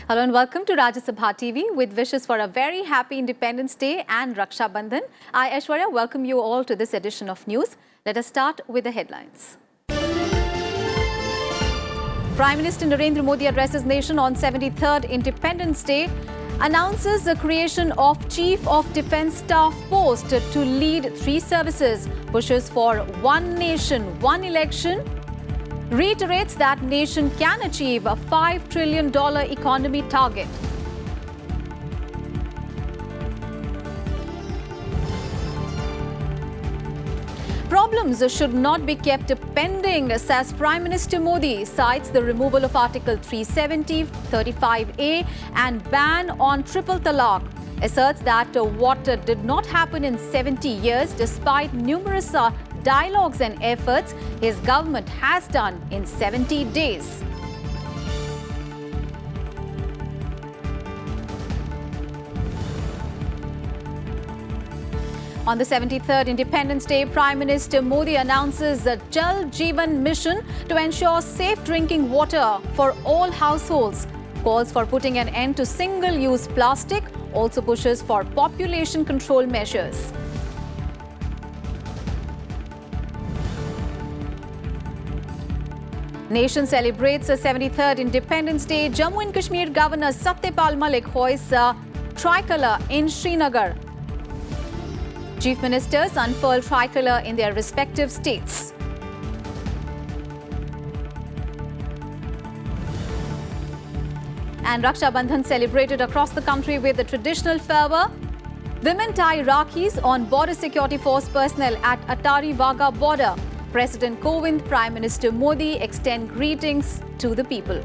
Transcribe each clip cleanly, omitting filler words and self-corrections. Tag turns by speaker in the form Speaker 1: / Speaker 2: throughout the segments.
Speaker 1: Hello and welcome to Rajya Sabha TV with wishes for a very happy Independence Day and Raksha Bandhan. I, Aishwarya, welcome you all to this edition of news. Let us start with the headlines. Prime Minister Narendra Modi addresses nation on 73rd Independence Day, announces the creation of Chief of Defence Staff post to lead 3 services, pushes for one nation, one election, reiterates that nation can achieve a $5 trillion economy target. Problems should not be kept pending, says Prime Minister Modi, cites the removal of Article 370, 35A and ban on triple talaq, asserts that what did not happen in 70 years despite numerous dialogues and efforts his government has done in 70 days. On the 73rd Independence Day, Prime Minister Modi announces the Jal Jeevan Mission to ensure safe drinking water for all households, calls for putting an end to single-use plastic, also pushes for population control measures. Nation celebrates the 73rd Independence Day. Jammu and Kashmir Governor Satyapal Malik hoists a tricolour in Srinagar. Chief Ministers unfurl tricolour in their respective states. And Raksha Bandhan celebrated across the country with the traditional fervour. Women tie Rakhis on border security force personnel at Atari Wagah border. President Kovind, Prime Minister Modi extend greetings to the people.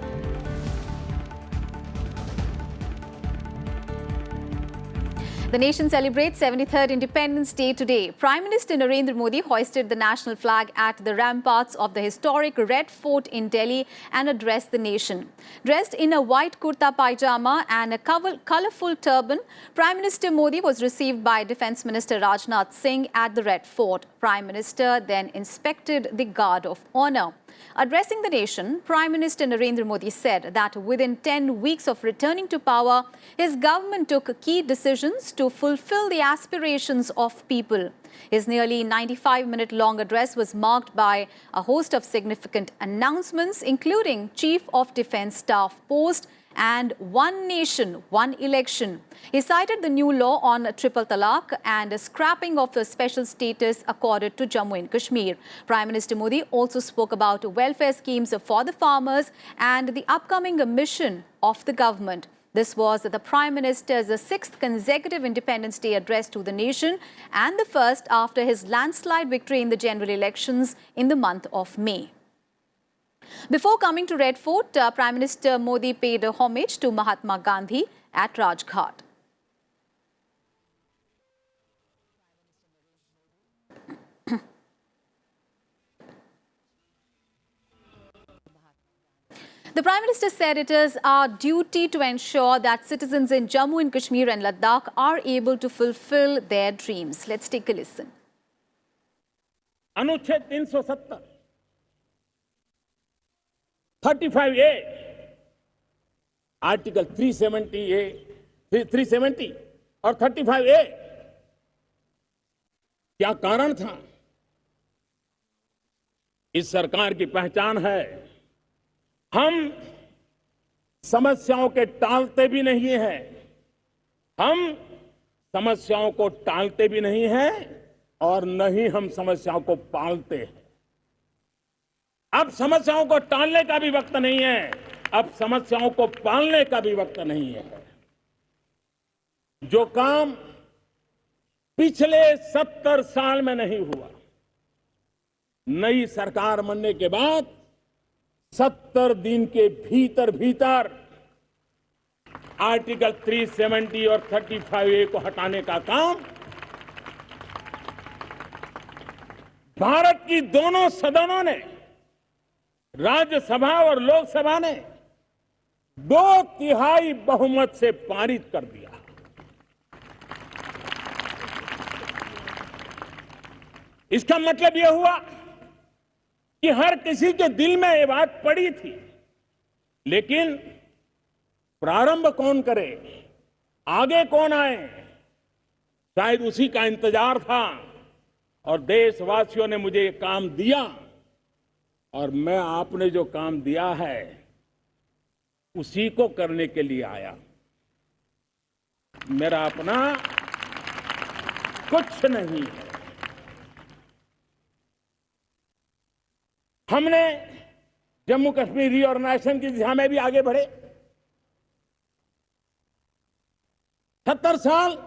Speaker 1: The nation celebrates 73rd Independence Day today. Prime Minister Narendra Modi hoisted the national flag at the ramparts of the historic Red Fort in Delhi and addressed the nation. Dressed in a white kurta pajama and a colourful turban, Prime Minister Modi was received by Defence Minister Rajnath Singh at the Red Fort. Prime Minister then inspected the Guard of Honour. Addressing the nation, Prime Minister Narendra Modi said that within 10 weeks of returning to power, his government took key decisions to fulfill the aspirations of people. His nearly 95-minute-long address was marked by a host of significant announcements, including Chief of Defence Staff post and one nation, one election. He cited the new law on triple talaq and scrapping of the special status accorded to Jammu and Kashmir. Prime Minister Modi also spoke about welfare schemes for the farmers and the upcoming mission of the government. This was the Prime Minister's 6th consecutive Independence Day address to the nation and the first after his landslide victory in the general elections in the month of May. Before coming to Red Fort, Prime Minister Modi paid homage to Mahatma Gandhi at Rajghat. The Prime Minister said it is our duty to ensure that citizens in Jammu and Kashmir and Ladakh are able to fulfill their dreams. Let's take a listen.
Speaker 2: अनुच्छेद 370 35A, article 370 और 35A, क्या कारण था? इस सरकार की पहचान है, हम समस्याओं के टालते भी नहीं हैं, हम समस्याओं को टालते भी नहीं हैं और न ही हम समस्याओं को पालते हैं। अब समस्याओं को टालने का भी वक्त नहीं है, अब समस्याओं को पालने का भी वक्त नहीं है। जो काम पिछले 70 साल में नहीं हुआ, नई सरकार बनने के बाद 70 दिन के भीतर भीतर आर्टिकल 370 और 35A को हटाने का काम भारत की दोनों सदनों ने, राज्यसभा और लोकसभा ने 2/3 बहुमत से पारित कर दिया। इसका मतलब यह हुआ कि हर किसी के दिल में ये बात पड़ी थी, लेकिन प्रारंभ कौन करे, आगे कौन आए, शायद उसी का इंतजार था। और देशवासियों ने मुझे ये काम दिया और मैं आपने जो काम दिया है उसी को करने के लिए आया। मेरा अपना कुछ नहीं है। हमने जम्मू कश्मीर रीऑर्गेनाइजेशन की दिशा में भी आगे बढ़े। 70 साल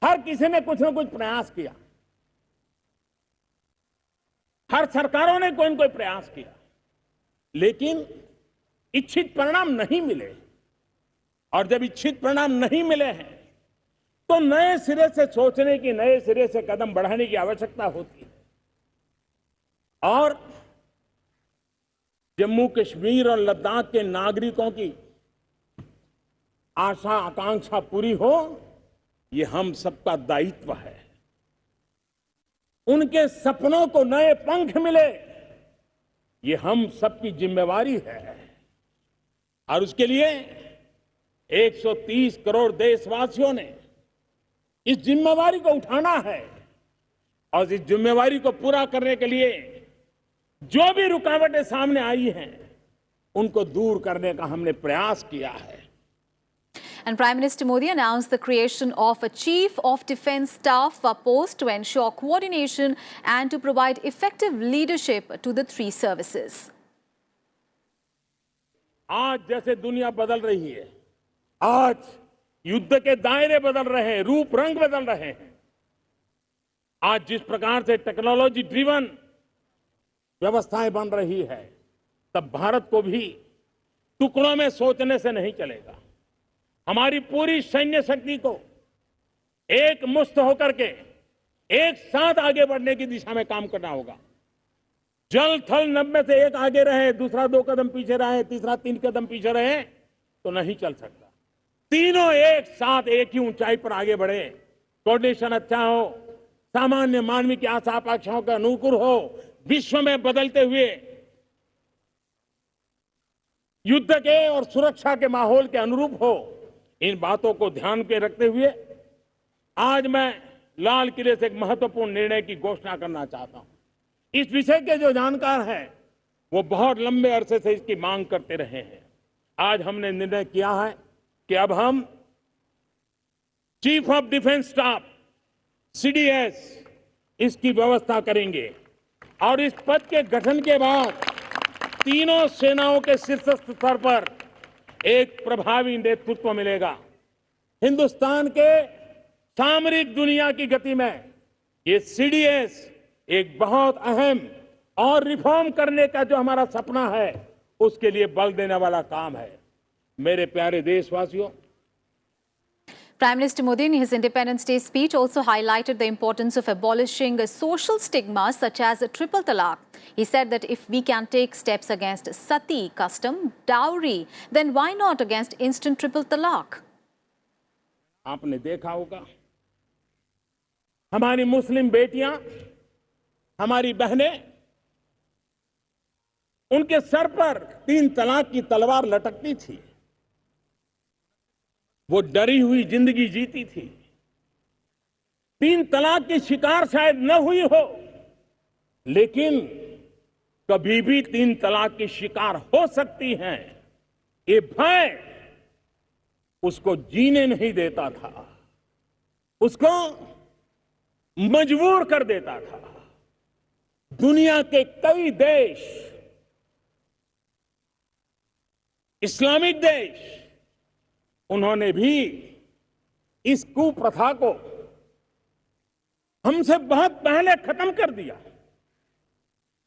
Speaker 2: हर किसी ने कुछ न कुछ प्रयास किया, हर सरकारों ने कोई न कोई प्रयास किया, लेकिन इच्छित परिणाम नहीं मिले। और जब इच्छित परिणाम नहीं मिले हैं तो नए सिरे से सोचने की, नए सिरे से कदम बढ़ाने की आवश्यकता होती है। और जम्मू कश्मीर और लद्दाख के नागरिकों की आशा आकांक्षा पूरी हो, ये हम सबका दायित्व है। उनके सपनों को नए पंख मिले, ये हम सबकी जिम्मेवारी है। और उसके लिए 130 करोड़ देशवासियों ने इस जिम्मेवारी को उठाना है। और इस जिम्मेवारी को पूरा करने के लिए जो भी रुकावटें सामने आई हैं, उनको दूर करने का हमने प्रयास किया है।
Speaker 1: And Prime Minister Modi announced the creation of a Chief of Defence Staff post to ensure coordination and to provide effective leadership to the three services.
Speaker 2: आज जैसे दुनिया बदल रही है, आज युद्ध के दायरे बदल रहे हैं, रूप रंग बदल रहे हैं। आज जिस प्रकार से टेक्नोलॉजी ड्रिवन व्यवस्थाएं बन रही है, तब भारत को भी टुकड़ों में सोचने से नहीं चलेगा। हमारी पूरी सैन्य शक्ति को एक मुश्त होकर के एक साथ आगे बढ़ने की दिशा में काम करना होगा। जल थल नभ में से एक आगे रहे, दूसरा 2 कदम पीछे रहे, तीसरा 3 कदम पीछे रहे तो नहीं चल सकता। तीनों एक साथ एक ही ऊंचाई पर आगे बढ़े, कोऑर्डिनेशन अच्छा हो, सामान्य मानवीय की आशा आकांक्षाओं के अनुकूल हो, विश्व में बदलते हुए युद्ध के और सुरक्षा के माहौल के अनुरूप हो। इन बातों को ध्यान में रखते हुए आज मैं लाल किले से एक महत्वपूर्ण निर्णय की घोषणा करना चाहता हूं। इस विषय के जो जानकार हैं वो बहुत लंबे अरसे से इसकी मांग करते रहे हैं। आज हमने निर्णय किया है कि अब हम chief of defence staff CDS इसकी व्यवस्था करेंगे। और इस पद के गठन के बाद तीनों सेनाओं के शीर्षस्थ स्तर पर एक प्रभावी नेतृत्व मिलेगा। हिंदुस्तान के सामरिक दुनिया की गति में ये CDS एक बहुत अहम और रिफॉर्म करने का जो हमारा सपना है उसके लिए बल देने वाला काम है। मेरे प्यारे देशवासियों,
Speaker 1: Prime Minister Modi in his Independence Day speech also highlighted the importance of abolishing social stigmas such as triple talaq. He said that if we can take steps against sati custom, dowry, then why not against instant triple talaq?
Speaker 2: आपने देखा होगा हमारी मुस्लिम बेटियां, हमारी बहनें, उनके sir पर 3 तलाक की तलवार लटकती थी। वो डरी हुई जिंदगी जीती थी। 3 तलाक की शिकार शायद न हुई हो, लेकिन कभी भी 3 तलाक की शिकार हो सकती हैं, ये भय उसको जीने नहीं देता था, उसको मजबूर कर देता था। दुनिया के कई देश, इस्लामिक देश, उन्होंने भी इस कुप्रथा को हमसे बहुत पहले खत्म कर दिया,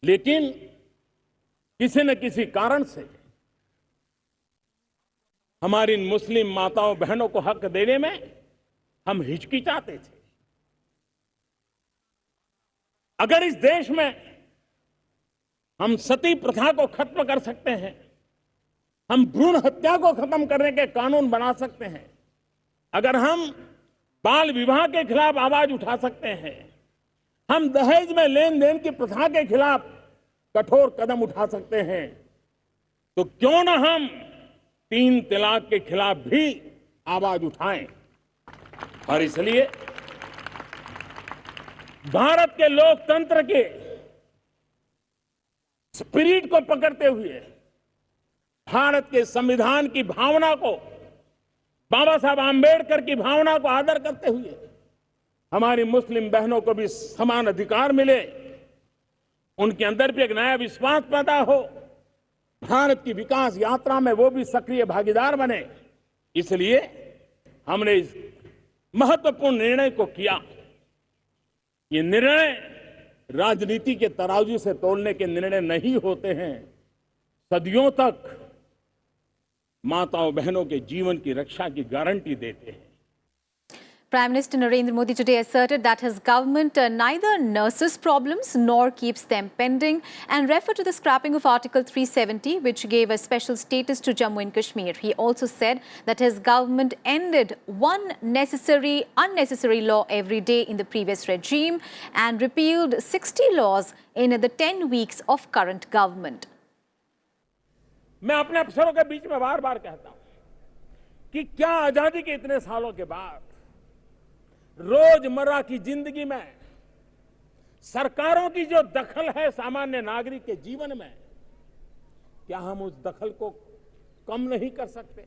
Speaker 2: लेकिन किसी न किसी कारण से हमारी मुस्लिम माताओं बहनों को हक देने में हम हिचकिचाते थे। अगर इस देश में हम सती प्रथा को खत्म कर सकते हैं, हम भ्रूण हत्या को खत्म करने के कानून बना सकते हैं, अगर हम बाल विवाह के खिलाफ आवाज उठा सकते हैं, हम दहेज में लेन देन की प्रथा के खिलाफ कठोर कदम उठा सकते हैं, तो क्यों न हम 3 तलाक के खिलाफ भी आवाज उठाएं। और इसलिए भारत के लोकतंत्र के स्पिरिट को पकड़ते हुए, भारत के संविधान की भावना को, बाबा साहब आंबेडकर की भावना को आदर करते हुए हमारी मुस्लिम बहनों को भी समान अधिकार मिले, उनके अंदर भी एक नया विश्वास पैदा हो, भारत की विकास यात्रा में वो भी सक्रिय भागीदार बने। इसलिए हमने इस महत्वपूर्ण निर्णय को किया। ये निर्णय राजनीति के तराजू से तोलने के निर्णय नहीं होते हैं, सदियों तक माताओं बहनों के जीवन की रक्षा की गारंटी देते हैं।
Speaker 1: Prime Minister Narendra Modi today asserted that his government neither nurses problems nor keeps them pending and referred to the scrapping of Article 370, which gave a special status to Jammu and Kashmir. He also said that his government ended one unnecessary law every day in the previous regime and repealed 60 laws in the 10 weeks of current government.
Speaker 2: मैं अपने अफसरों के बीच में बार-बार कहता हूं कि क्या आजादी के इतने सालों के बाद रोजमर्रा की जिंदगी में सरकारों की जो दखल है सामान्य नागरिक के जीवन में, क्या हम उस दखल को कम नहीं कर सकते,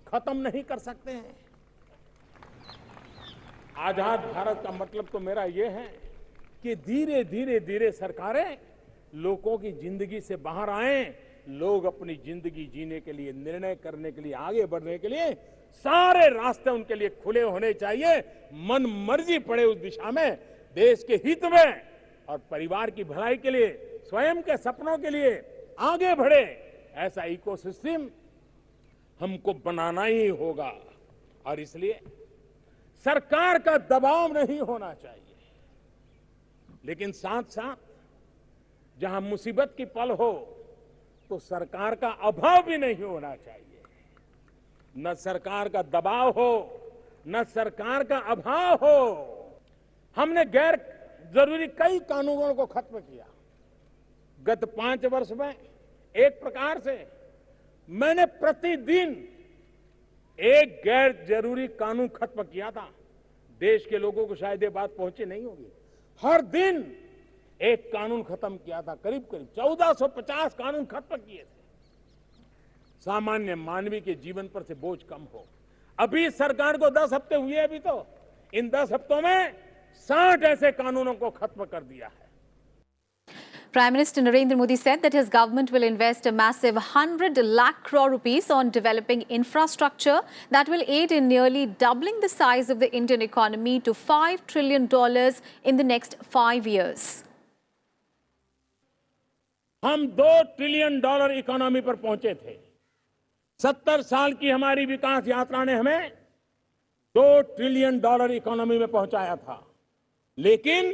Speaker 2: खत्म नहीं कर सकते हैं? आजाद भारत का मतलब तो मेरा यह है कि धीरे धीरे सरकारें लोगों की जिंदगी से बाहर आए, लोग अपनी जिंदगी जीने के लिए, निर्णय करने के लिए, आगे बढ़ने के लिए सारे रास्ते उनके लिए खुले होने चाहिए। मन मर्जी पड़े उस दिशा में, देश के हित में और परिवार की भलाई के लिए, स्वयं के सपनों के लिए आगे बढ़े, ऐसा इकोसिस्टम हमको बनाना ही होगा। और इसलिए सरकार का दबाव नहीं होना चाहिए, लेकिन साथ साथ जहां मुसीबत की पल हो तो सरकार का अभाव भी नहीं होना चाहिए। न सरकार का दबाव हो, न सरकार का अभाव हो। हमने गैर जरूरी कई कानूनों को खत्म किया। गत 5 वर्ष में एक प्रकार से मैंने प्रतिदिन एक गैर जरूरी कानून खत्म किया था। देश के लोगों को शायद ये बात पहुंची नहीं होगी। हर दिन एक कानून खत्म किया था, करीब 1450 कानून खत्म किए थे, सामान्य मानवीय के जीवन पर से बोझ कम हो। अभी सरकार को 10 हफ्ते हुए, अभी तो इन 10 हफ्तों में 60 ऐसे कानूनों को खत्म कर दिया है।
Speaker 1: Prime Minister Narendra Modi said that his government will invest a massive 100 lakh crore rupees on developing infrastructure that will aid in nearly doubling the size of the Indian economy to $5 trillion in the next 5 years.
Speaker 2: हम $2 trillion economy पर पहुंचे थे। 70 साल की हमारी विकास यात्रा ने हमें $2 ट्रिलियन इकोनॉमी में पहुंचाया था। लेकिन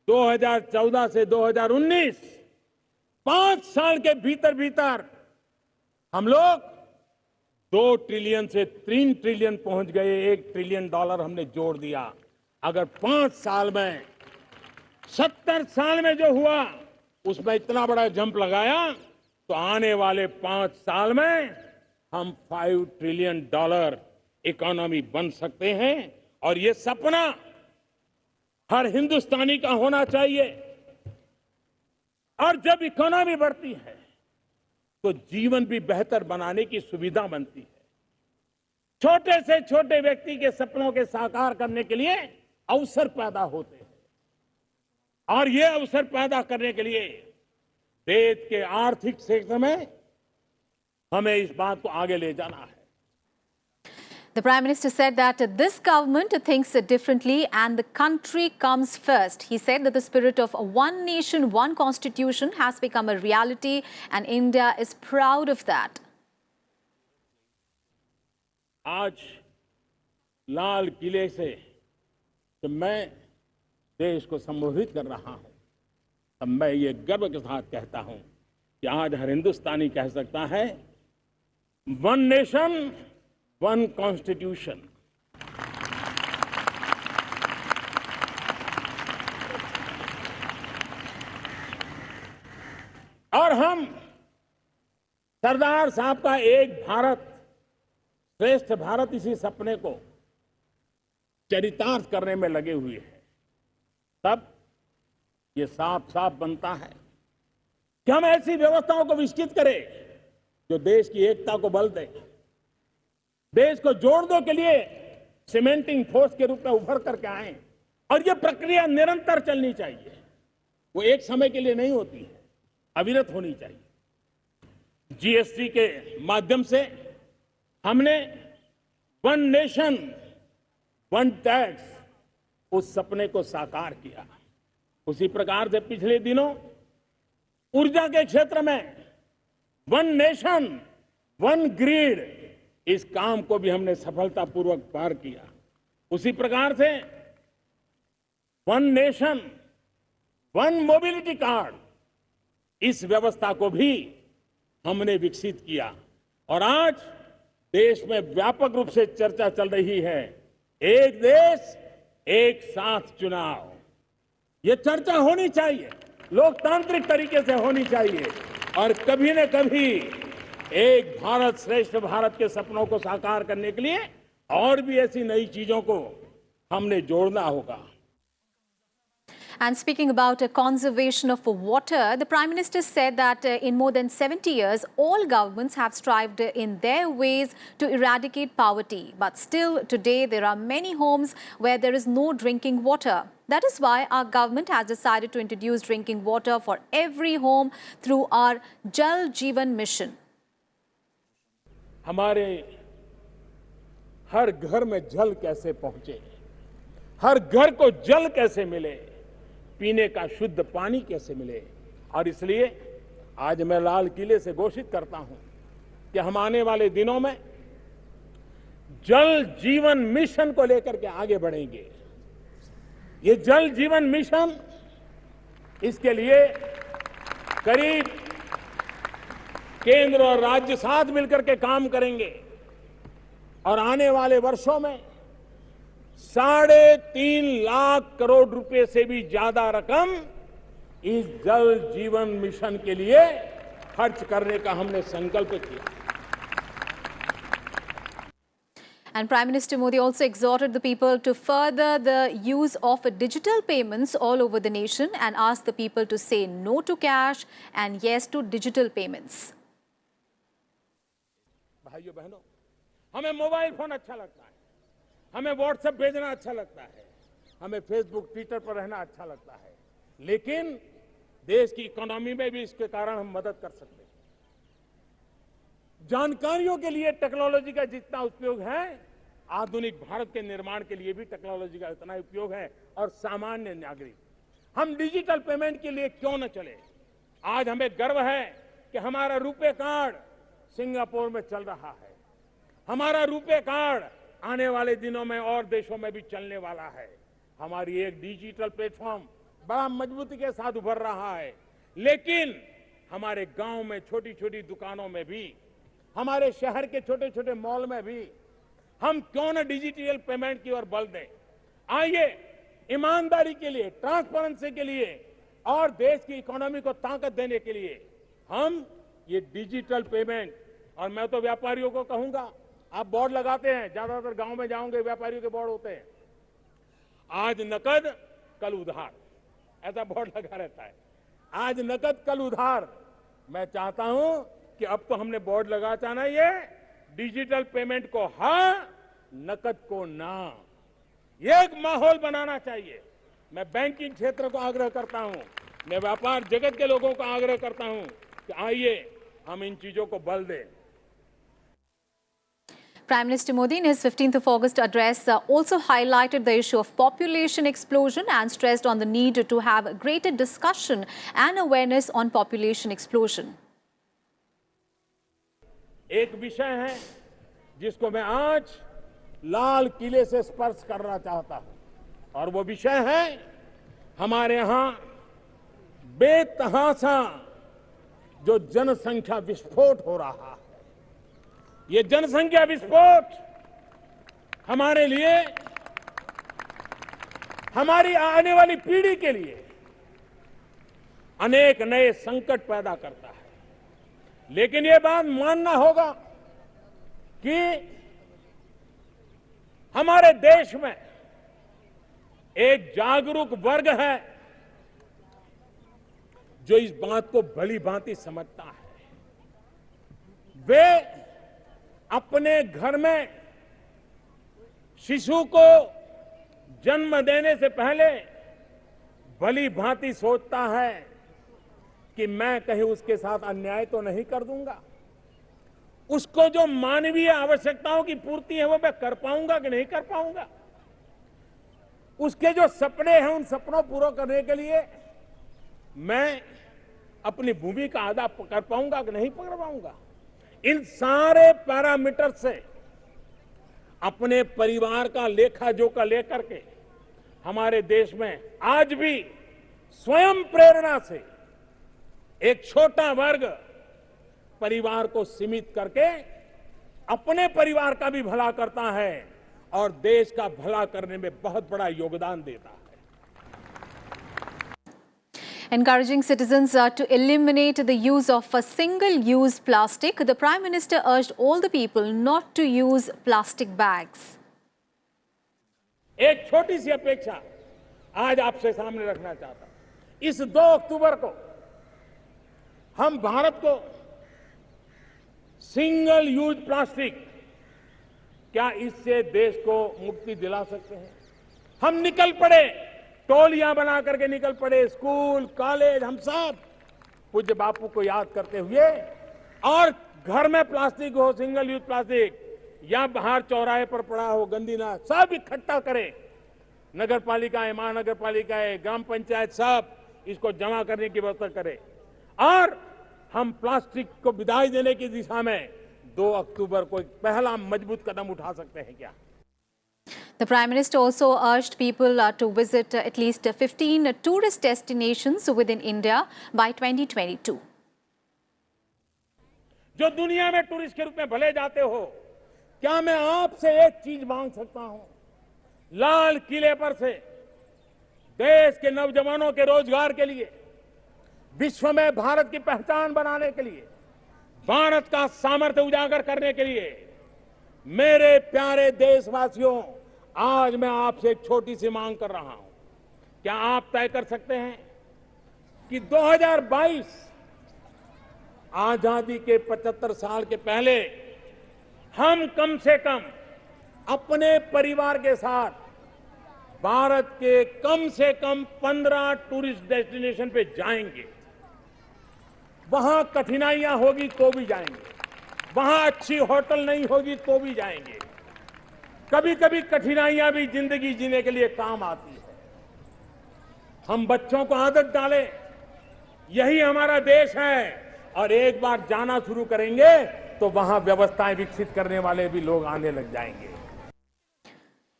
Speaker 2: 2014 से 2019 5 साल के भीतर हम लोग 2 ट्रिलियन से 3 ट्रिलियन पहुंच गए। $1 ट्रिलियन हमने जोड़ दिया। अगर 5 साल में 70 साल में जो हुआ उसमें इतना बड़ा जंप लगाया तो आने वाले 5 साल में हम $5 ट्रिलियन इकोनॉमी बन सकते हैं। और ये सपना हर हिंदुस्तानी का होना चाहिए। और जब इकोनॉमी बढ़ती है तो जीवन भी बेहतर बनाने की सुविधा बनती है। छोटे से छोटे व्यक्ति के सपनों के साकार करने के लिए अवसर पैदा होते हैं। और ये अवसर पैदा करने के लिए देश के आर्थिक क्षेत्र में हमें इस बात को आगे ले जाना है।
Speaker 1: The Prime Minister said that this government thinks differently and the country comes first. He said that the spirit of one nation, one constitution has become a reality and India is proud of that.
Speaker 2: आज लाल किले से जब मैं देश को संबोधित कर रहा हूं तब मैं ये गर्व के साथ कहता हूं कि आज हर हिंदुस्तानी कह सकता है, वन नेशन वन कॉन्स्टिट्यूशन। और हम सरदार साहब का एक भारत श्रेष्ठ भारत इसी सपने को चरितार्थ करने में लगे हुए हैं। तब ये साफ साफ बनता है कि हम ऐसी व्यवस्थाओं को विकसित करें जो देश की एकता को बल दे, देश को जोड़ने के लिए सीमेंटिंग फोर्स के रूप में उभर करके आए। और ये प्रक्रिया निरंतर चलनी चाहिए, वो एक समय के लिए नहीं होती है, अविरत होनी चाहिए। जीएसटी के माध्यम से हमने वन नेशन वन टैक्स उस सपने को साकार किया। उसी प्रकार से पिछले दिनों ऊर्जा के क्षेत्र में वन नेशन वन ग्रिड इस काम को भी हमने सफलतापूर्वक पार किया। उसी प्रकार से one nation one mobility card इस व्यवस्था को भी हमने विकसित किया। और आज देश में व्यापक रूप से चर्चा चल रही है, एक देश एक साथ चुनाव। ये चर्चा होनी चाहिए, लोकतांत्रिक तरीके से होनी चाहिए और कभी न कभी एक भारत श्रेष्ठ भारत के सपनों को साकार करने के लिए और भी ऐसी नई चीजों को हमने जोड़ना होगा।
Speaker 1: And speaking about conservation of water, the Prime Minister said that in more than 70 years, all governments have strived in their ways to eradicate poverty. But still, today, there are many homes where there is no drinking water. That is why our government has decided to introduce drinking water for every home through our Jal Jeevan mission.
Speaker 2: हमारे हर घर में जल कैसे पहुंचे, हर घर को जल कैसे मिले, पीने का शुद्ध पानी कैसे मिले। और इसलिए आज मैं लाल किले से घोषित करता हूं कि हम आने वाले दिनों में जल जीवन मिशन को लेकर के आगे बढ़ेंगे। ये जल जीवन मिशन, इसके लिए करीब केंद्र और राज्य साथ मिलकर के काम करेंगे और आने वाले वर्षों में 3.5 लाख करोड़ रुपए से भी ज्यादा रकम इस जल जीवन मिशन के लिए खर्च करने का हमने संकल्प किया।
Speaker 1: And Prime Minister Modi also exhorted the people to further the use of digital payments all over the nation and asked the people to say no to cash and yes to digital payments.
Speaker 2: भाइयों बहनों, हमें mobile phone अच्छा लगता है, हमें WhatsApp भेजना अच्छा लगता है, हमें फेसबुक ट्विटर पर रहना अच्छा लगता है, लेकिन देश की इकोनॉमी में भी इसके कारण हम मदद कर सकते हैं। जानकारियों के लिए टेक्नोलॉजी का जितना उपयोग है, आधुनिक भारत के निर्माण के लिए भी टेक्नोलॉजी का इतना उपयोग है। और सामान्य नागरिक, हम डिजिटल पेमेंट के लिए क्यों न चले। आज हमें गर्व है कि हमारा रुपे कार्ड सिंगापुर में चल रहा है, हमारा रुपे कार्ड आने वाले दिनों में और देशों में भी चलने वाला है। हमारी एक डिजिटल प्लेटफॉर्म बड़ा मजबूती के साथ उभर रहा है। लेकिन हमारे गांव में छोटी छोटी दुकानों में भी, हमारे शहर के छोटे छोटे मॉल में भी हम क्यों न डिजिटल पेमेंट की ओर बल दें। आइए, ईमानदारी के लिए, ट्रांसपेरेंसी के लिए और देश की इकोनॉमी को ताकत देने के लिए हम ये डिजिटल पेमेंट, और मैं तो व्यापारियों को कहूंगा, आप बोर्ड लगाते हैं, ज्यादातर गांव में जाओगे व्यापारियों के बोर्ड होते हैं, आज नकद कल उधार, ऐसा बोर्ड लगा रहता है। आज नकद कल उधार। मैं चाहता हूं कि अब तो हमने बोर्ड लगा चाहना ये डिजिटल पेमेंट को हाँ, नकद को ना, ये एक माहौल बनाना चाहिए। मैं बैंकिंग क्षेत्र को आग्रह करता हूं, मैं व्यापार जगत के लोगों को आग्रह करता हूं कि आइए हम इन चीजों को बल दें।
Speaker 1: Prime Minister Modi in his 15th of August address also highlighted the issue of population explosion and stressed on the need to have greater discussion and awareness on population explosion.
Speaker 2: एक विषय है जिसको मैं आज लाल किले से स्पर्श करना चाहता हूं और वो विषय है हमारे यहां बेतहाशा जो जनसंख्या विस्फोट हो रहा है। ये जनसंख्या विस्फोट हमारे लिए, हमारी आने वाली पीढ़ी के लिए अनेक नए संकट पैदा करता है। लेकिन ये बात मानना होगा कि हमारे देश में एक जागरूक वर्ग है जो इस बात को भली भांति समझता है। वे अपने घर में शिशु को जन्म देने से पहले भली भांति सोचता है कि मैं कहीं उसके साथ अन्याय तो नहीं कर दूंगा, उसको जो मानवीय आवश्यकताओं की पूर्ति है वो मैं कर पाऊंगा कि नहीं कर पाऊंगा, उसके जो सपने हैं उन सपनों पूरा करने के लिए मैं अपनी भूमिका अदा कर पाऊंगा कि नहीं कर पाऊंगा। इन सारे पैरामीटर से अपने परिवार का लेखा जोखा लेकर के हमारे देश में आज भी स्वयं प्रेरणा से एक छोटा वर्ग परिवार को सीमित करके अपने परिवार का भी भला करता है और देश का भला करने में बहुत बड़ा योगदान देता है।
Speaker 1: Encouraging citizens to eliminate the use of single-use plastic, the Prime Minister urged all the people not to use plastic bags.
Speaker 2: एक छोटी सी अपेक्षा आज आपसे सामने रखना चाहता हूं। इस 2 अक्टूबर को हम भारत को सिंगल यूज प्लास्टिक, क्या इससे देश को मुक्ति दिला सकते हैं? हम निकल पड़े, टोलियां बना करके निकल पड़े, स्कूल कॉलेज हम सब पूज्य बापू को याद करते हुए, और घर में प्लास्टिक हो, सिंगल यूज प्लास्टिक, या बाहर चौराहे पर पड़ा हो गंदी ना, सब इकट्ठा करें। नगर पालिकाएं, महानगर पालिकाएं, ग्राम पंचायत सब इसको जमा करने की व्यवस्था करें और हम प्लास्टिक को विदाई देने की दिशा में 2 अक्टूबर को एक पहला मजबूत कदम उठा सकते हैं क्या?
Speaker 1: The Prime Minister also urged people to visit at least 15 tourist destinations within India by 2022.
Speaker 2: जो दुनिया में टूरिस्ट के रूप में भले जाते हो, क्या मैं आपसे एक चीज मांग सकता हूं? लाल किले पर से देश के नौजवानों के रोजगार के लिए, विश्व में भारत की पहचान बनाने के लिए, भारत का सामर्थ्य उजागर करने के लिए, मेरे प्यारे देशवासियों, आज मैं आपसे एक छोटी सी मांग कर रहा हूं। क्या आप तय कर सकते हैं कि 2022 आजादी के 75 साल के पहले हम कम से कम अपने परिवार के साथ भारत के कम से कम 15 टूरिस्ट डेस्टिनेशन पे जाएंगे। वहां कठिनाइयां होगी तो भी जाएंगे, वहां अच्छी होटल नहीं होगी तो भी जाएंगे। कभी कभी कठिनाइयां भी जिंदगी जीने के लिए काम आती है। हम बच्चों को आदत डालें, यही हमारा देश है, और एक बार जाना शुरू करेंगे तो वहां व्यवस्थाएं विकसित करने वाले भी लोग आने लग जाएंगे।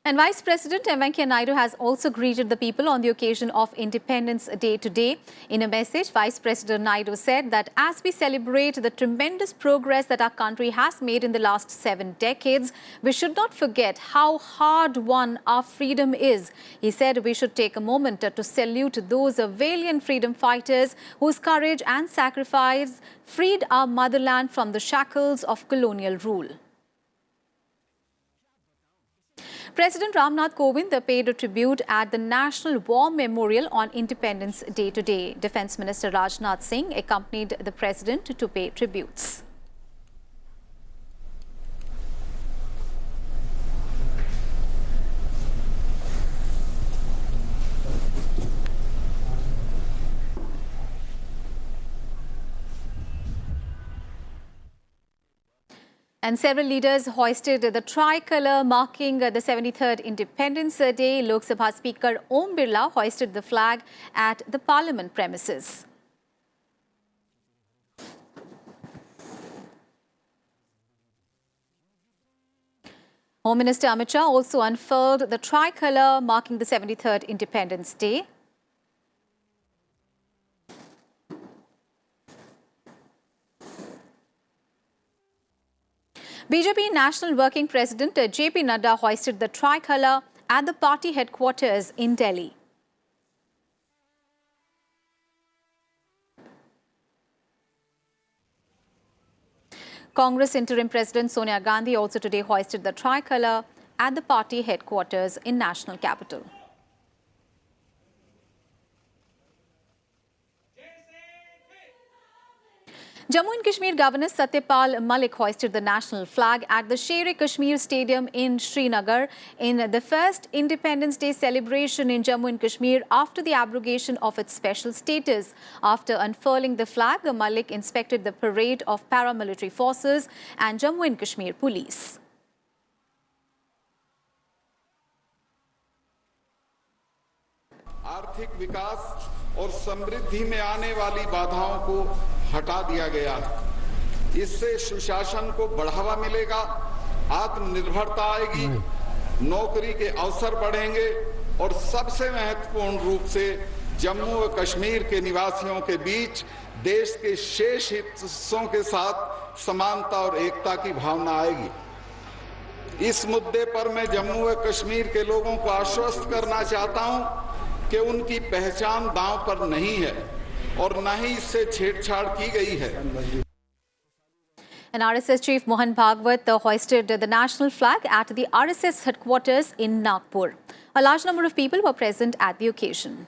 Speaker 1: And Vice President M. Venkaiah Naidu has also greeted the people on the occasion of Independence Day today. In a message, Vice President Naidu said that as we celebrate the tremendous progress that our country has made in the last 7 decades, we should not forget how hard-won our freedom is. He said we should take a moment to salute those valiant freedom fighters whose courage and sacrifice freed our motherland from the shackles of colonial rule. President Ramnath Kovind paid a tribute at the National War Memorial on Independence Day today. Defence Minister Rajnath Singh accompanied the President to pay tributes. And several leaders hoisted the tricolour marking the 73rd Independence Day. Lok Sabha Speaker Om Birla hoisted the flag at the Parliament premises. Home Minister Amit Shah also unfurled the tricolour marking the 73rd Independence Day. BJP National Working President JP Nadda hoisted the tricolour at the party headquarters in Delhi. Congress interim president Sonia Gandhi also today hoisted the tricolour at the party headquarters in national capital. Jammu and Kashmir Governor Satyapal Malik hoisted the national flag at the Sher-e-Kashmir Stadium in Srinagar in the first Independence Day celebration in Jammu and Kashmir after the abrogation of its special status. After unfurling the flag, Malik inspected the parade of paramilitary forces and Jammu and Kashmir police.
Speaker 3: आर्थिक विकास और समृद्धि में आने वाली बाधाओं को हटा दिया गया है। इससे सुशासन को बढ़ावा मिलेगा, आत्मनिर्भरता आएगी, नौकरी के अवसर बढ़ेंगे और सबसे महत्वपूर्ण रूप से जम्मू व कश्मीर के निवासियों के बीच देश के शेष हिस्सों के साथ समानता और एकता की भावना आएगी। इस मुद्दे पर मैं जम्मू व कश्मीर के लोगों को आश्वस्त करना चाहता हूं कि उनकी पहचान दांव पर नहीं है और न ही इससे छेड़छाड़ की गई है।
Speaker 1: And RSS Chief Mohan Bhagwat hoisted the national flag at the RSS headquarters in Nagpur. A large number of people were present at the occasion.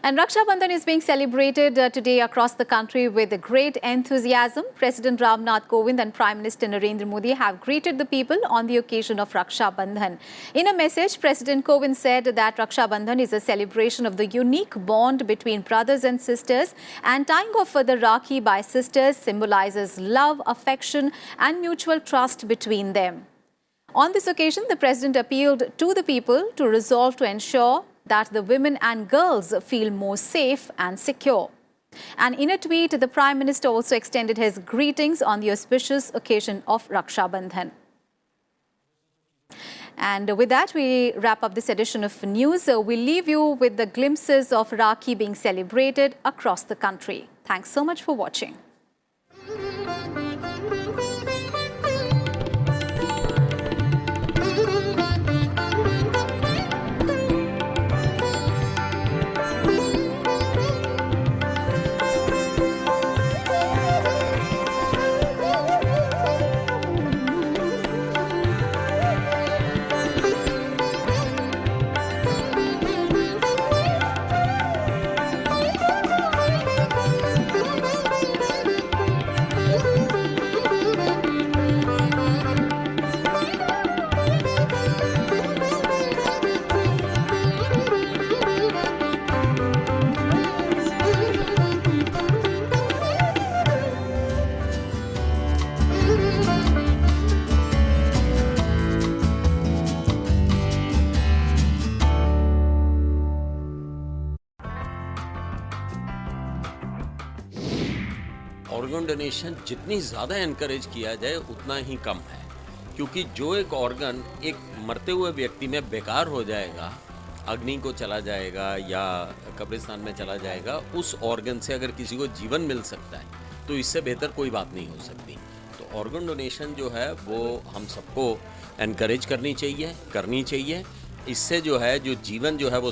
Speaker 1: And Raksha Bandhan is being celebrated today across the country with great enthusiasm. President Ram Nath Kovind and Prime Minister Narendra Modi have greeted the people on the occasion of Raksha Bandhan. In a message, President Kovind said that Raksha Bandhan is a celebration of the unique bond between brothers and sisters, and tying of the Rakhi by sisters symbolizes love, affection and mutual trust between them. On this occasion, the President appealed to the people to resolve to ensure that the women and girls feel more safe and secure. And in a tweet, the Prime Minister also extended his greetings on the auspicious occasion of Raksha Bandhan. And with that, we wrap up this edition of news. We'll leave you with the glimpses of Rakhi being celebrated across the country. Thanks so much for watching.
Speaker 4: Organ donation जितनी ज़्यादा encourage किया जाए उतना ही कम है, क्योंकि जो एक organ एक मरते हुए व्यक्ति में बेकार हो जाएगा, अग्नि को चला जाएगा या कब्रिस्तान में चला जाएगा, उस ऑर्गन से अगर किसी को जीवन मिल सकता है तो इससे बेहतर कोई बात नहीं हो सकती। तो ऑर्गन डोनेशन जो है वो हम सबको एनकरेज करनी चाहिए। इससे जो है जो जीवन जो है वो